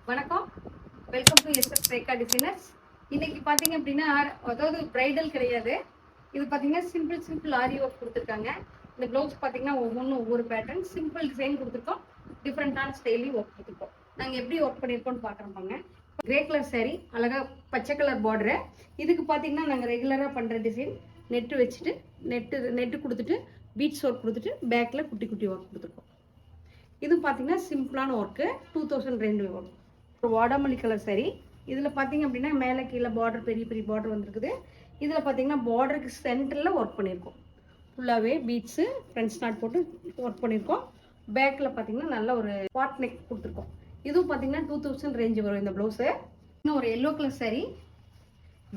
வணக்கம், welcome to SS Rekha designers. இன்னைக்கு பார்த்தீங்க அப்படின்னா, அதாவது பிரைடல் கிடையாது. இது பார்த்தீங்கன்னா சிம்பிள் ஆரி ஒர்க் கொடுத்துருக்காங்க. இந்த ப்ளவுஸ் பார்த்தீங்கன்னா ஒவ்வொரு பேட்டர்ன் சிம்பிள் டிசைன் கொடுத்துருக்கோம். டிஃப்ரெண்டான ஸ்டைலையும் ஒர்க் கொடுத்துருக்கோம். நாங்கள் எப்படி ஒர்க் பண்ணியிருக்கோம்னு பார்க்குறோம்பாங்க. கிரே கலர் சாரி, அழகா பச்சை கலர் பார்டரு. இதுக்கு பார்த்தீங்கன்னா நாங்கள் ரெகுலராக பண்ணுற டிசைன் நெட்டு வச்சுட்டு நெட்டு கொடுத்துட்டு பீட்ஸ் ஒர்க் கொடுத்துட்டு பேக்கில் குட்டி குட்டி ஒர்க் கொடுத்துருக்கோம். இது பார்த்தீங்கன்னா சிம்பிளான ஒர்க்கு, 2000 ரேஞ்ச் வரும். ஒரு வாடாமல்லி கலர் சாரி. இதில் பார்த்தீங்க அப்படின்னா மேலே கீழே பார்டர் பெரிய பார்டர் வந்துருக்குது. இதில் பார்த்தீங்கன்னா பார்டருக்கு சென்டரில் ஒர்க் பண்ணியிருக்கோம். ஃபுல்லாகவே பீட்ஸு ஃப்ரண்ட் ஸ்டார்ட் போட்டு ஒர்க் பண்ணியிருக்கோம். பேக்கில் பார்த்தீங்கன்னா நல்ல ஒரு பாட் நெக் கொடுத்துருக்கோம். இதுவும் பார்த்தீங்கன்னா 2000 ரேஞ்சு வரும் இந்த ப்ளவுஸு. இன்னும் ஒரு yellow colour sorry,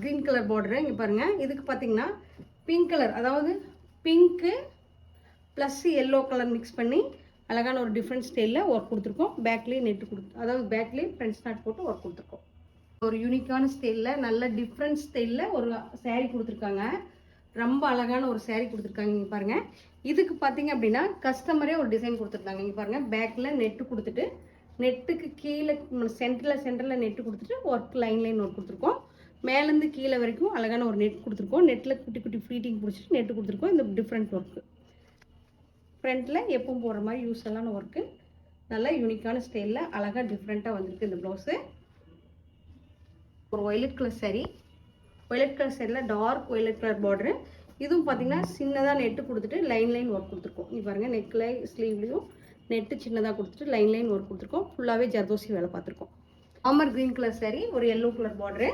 green colour border. இங்கே பாருங்கள், இதுக்கு பார்த்தீங்கன்னா பிங்க் கலர், அதாவது pink plus yellow colour mix பண்ணி அழகான ஒரு டிஃப்ரெண்ட் ஸ்டைலில் ஒர்க் கொடுத்துருக்கோம். பேக்லேயே நெட்டு அதாவது பேக்லேயே ஃப்ரண்ட் ஸ்டார்ட் போட்டு ஒர்க் கொடுத்துருக்கோம். ஒரு யூனிக்கான ஸ்டைலில் நல்ல டிஃப்ரெண்ட் ஸ்டைலில் ஒரு சேரீ கொடுத்துருக்காங்க. ரொம்ப அழகான ஒரு சேரீ கொடுத்துருக்காங்க. இங்கே பாருங்கள், இதுக்கு பார்த்தீங்க அப்படின்னா கஸ்டமரே ஒரு டிசைன் கொடுத்துருக்காங்க. இங்கே பாருங்கள், பேக்கில் நெட்டு கொடுத்துட்டு நெட்டுக்கு கீழே சென்டரில் நெட்டு கொடுத்துட்டு ஒர்க் லைன் ஒர்க் கொடுத்துருக்கோம். மேலேருந்து கீழே வரைக்கும் அழகான ஒரு நெட் கொடுத்துருக்கோம். நெட்டில் குட்டி ஃப்ளீட்டிங் பிடிச்சிட்டு நெட்டு கொடுத்துருக்கோம். இந்த டிஃப்ரெண்ட் ஒர்க்கு ஃப்ரண்ட்டில் எப்பவும் போடுற மாதிரி யூஸ்ஃபுல்லான ஒர்க்கு, நல்லா யூனிக்கான ஸ்டைலில் அழகாக டிஃப்ரெண்ட்டாக வந்திருக்கு இந்த ப்ளவுஸு. ஒரு violet colour sorry, violet colour சாரியில் டார்க் ஒய்லட் கலர் பார்டரு. இதுவும் பார்த்தீங்கன்னா சின்னதாக நெட்டு கொடுத்துட்டு லைன் ஒர்க் கொடுத்துருக்கோம். இங்கே பாருங்கள், நெக்கில் ஸ்லீவ்லேயும் நெட்டு சின்னதாக கொடுத்துட்டு லைன் ஒர்க் கொடுத்துருக்கோம். ஃபுல்லாகவே ஜர்தோசி வேலை பார்த்துருக்கோம். ஆமர் க்ரீன் கலர் சாரி, ஒரு எல்லோ கலர் பார்டரு.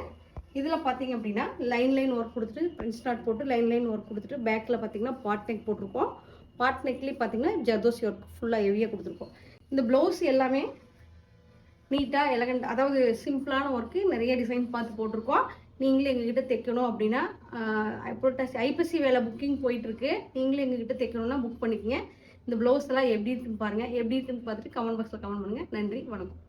இதில் பார்த்தீங்க அப்படின்னா லைன் ஒர்க் கொடுத்துட்டு ஃப்ரண்ட் ஸ்டார்ட் போட்டு லைன் ஒர்க் கொடுத்துட்டு பேக்கில் பார்த்தீங்கன்னா பாட் நெக் போட்டிருக்கோம். பாட் நெக்லேயே பார்த்தீங்கன்னா ஜர்தோசி ஒர்க் ஃபுல்லாக ஹெவியாக கொடுத்துருக்கோம். இந்த ப்ளவுஸ் எல்லாமே நீட்டாக எலகண்ட், அதாவது சிம்பிளான ஒர்க்கு, நிறைய டிசைன் பார்த்து போட்டிருக்கோம். நீங்களே எங்ககிட்ட தைக்கணும் அப்படின்னா ஐப்பசி வேலை புக்கிங் போயிட்டுருக்கு. நீங்களே எங்ககிட்ட தைக்கணும்னா புக் பண்ணிக்கங்க. இந்த ப்ளவுஸ் எல்லாம் எப்படி இருக்குன்னு பாருங்கள். எப்படி இருக்குன்னு பார்த்துட்டு கமெண்ட் பாக்ஸில் கமெண்ட் பண்ணுங்கள். நன்றி, வணக்கம்.